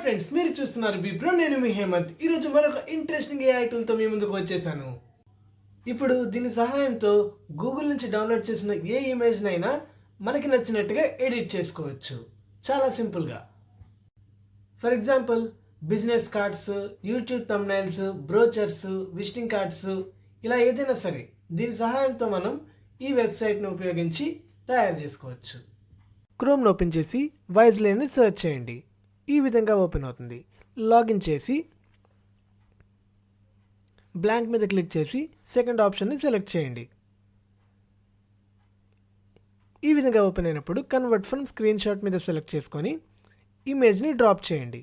Friends, మీరు చూస్తున్నారు బిబ్రో. నేను మీ హేమంత్. ఈరోజు మరొక ఇంట్రెస్టింగ్ ఏఐ టూల్తో మీ ముందుకు వచ్చేసాను. ఇప్పుడు దీని సహాయంతో గూగుల్ నుంచి డౌన్లోడ్ చేసిన ఏ ఇమేజ్నైనా మనకి నచ్చినట్టుగా ఎడిట్ చేసుకోవచ్చు చాలా సింపుల్గా. For example, business cards, YouTube thumbnails, brochures, visiting cards, ఇలా ఏదైనా సరే దీని సహాయంతో మనం ఈ వెబ్సైట్ను ఉపయోగించి తయారు చేసుకోవచ్చు. క్రోమ్ను ఓపెన్ చేసి వైజ్లేని సెర్చ్ చేయండి. ఈ విధంగా ఓపెన్ అవుతుంది. లాగిన్ చేసి బ్లాంక్ మీద క్లిక్ చేసి సెకండ్ ఆప్షన్ని సెలెక్ట్ చేయండి. ఈ విధంగా ఓపెన్ అయినప్పుడు కన్వర్ట్ ఫ్రమ్ స్క్రీన్ షాట్ మీద సెలెక్ట్ చేసుకొని ఇమేజ్ని డ్రాప్ చేయండి.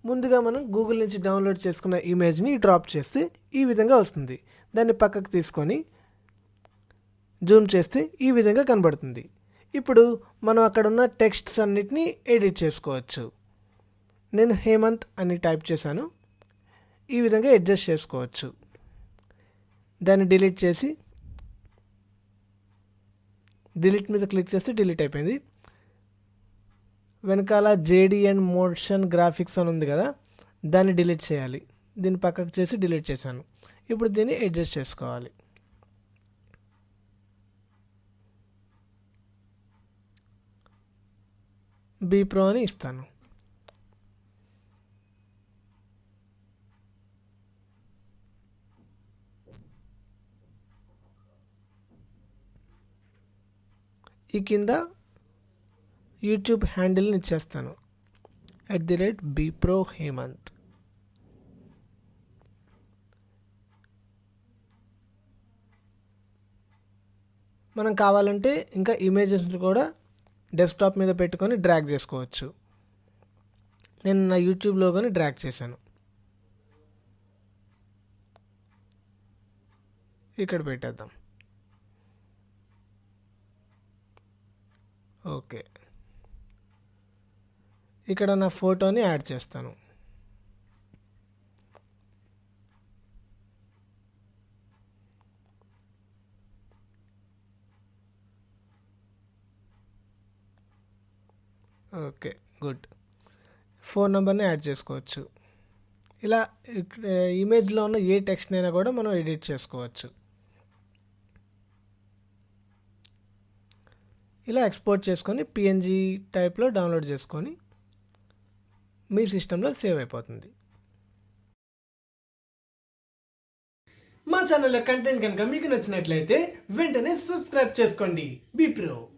ముందుగా మనం గూగుల్ నుంచి డౌన్లోడ్ చేసుకున్న ఇమేజ్ని డ్రాప్ చేస్తే ఈ విధంగా వస్తుంది. దాన్ని పక్కకు తీసుకొని జూమ్ చేస్తే ఈ విధంగా కనబడుతుంది. ఇప్పుడు మనం అక్కడ ఉన్న టెక్స్ట్స్ అన్నిటినీ ఎడిట్ చేసుకోవచ్చు. నేను హేమంత్ అని టైప్ చేశాను. ఈ విధంగా అడ్జస్ట్ చేసుకోవచ్చు. దాన్ని డిలీట్ చేసి డిలీట్ మీద క్లిక్ చేస్తే డిలీట్ అయిపోయింది. వెనకాల జేడీ అండ్ మోషన్ గ్రాఫిక్స్ అని ఉంది కదా, దాన్ని డిలీట్ చేయాలి. దీన్ని పక్కకు చేసి డిలీట్ చేశాను. ఇప్పుడు దీన్ని అడ్జస్ట్ చేసుకోవాలి. బీ ప్రో అని ఇస్తాను. ఈ కింద యూట్యూబ్ హ్యాండిల్ని ఇచ్చేస్తాను, @bprohemanth. మనం కావాలంటే ఇంకా ఇమేజెస్ని కూడా డెస్క్టాప్ మీద పెట్టుకొని డ్రాగ్ చేసుకోవచ్చు. నేను నా యూట్యూబ్ లోగోని డ్రాగ్ చేశాను. ఇక్కడ పెట్టేద్దాం. ఓకే, ఇక్కడ నా ఫోటోని యాడ్ చేస్తాను. Okay, good. ఫోన్ నెంబర్ని యాడ్ చేసుకోవచ్చు. ఇలా ఇమేజ్లో ఉన్న ఏ టెక్స్ట్నైనా కూడా మనం ఎడిట్ చేసుకోవచ్చు. ఇలా ఎక్స్పోర్ట్ చేసుకొని పిఎన్జీ టైప్లో డౌన్లోడ్ చేసుకొని మీ సిస్టంలో సేవ్ అయిపోతుంది. మా ఛానల్లో కంటెంట్ కనుక మీకు నచ్చినట్లయితే వెంటనే సబ్స్క్రైబ్ చేసుకోండి. బిప్రో.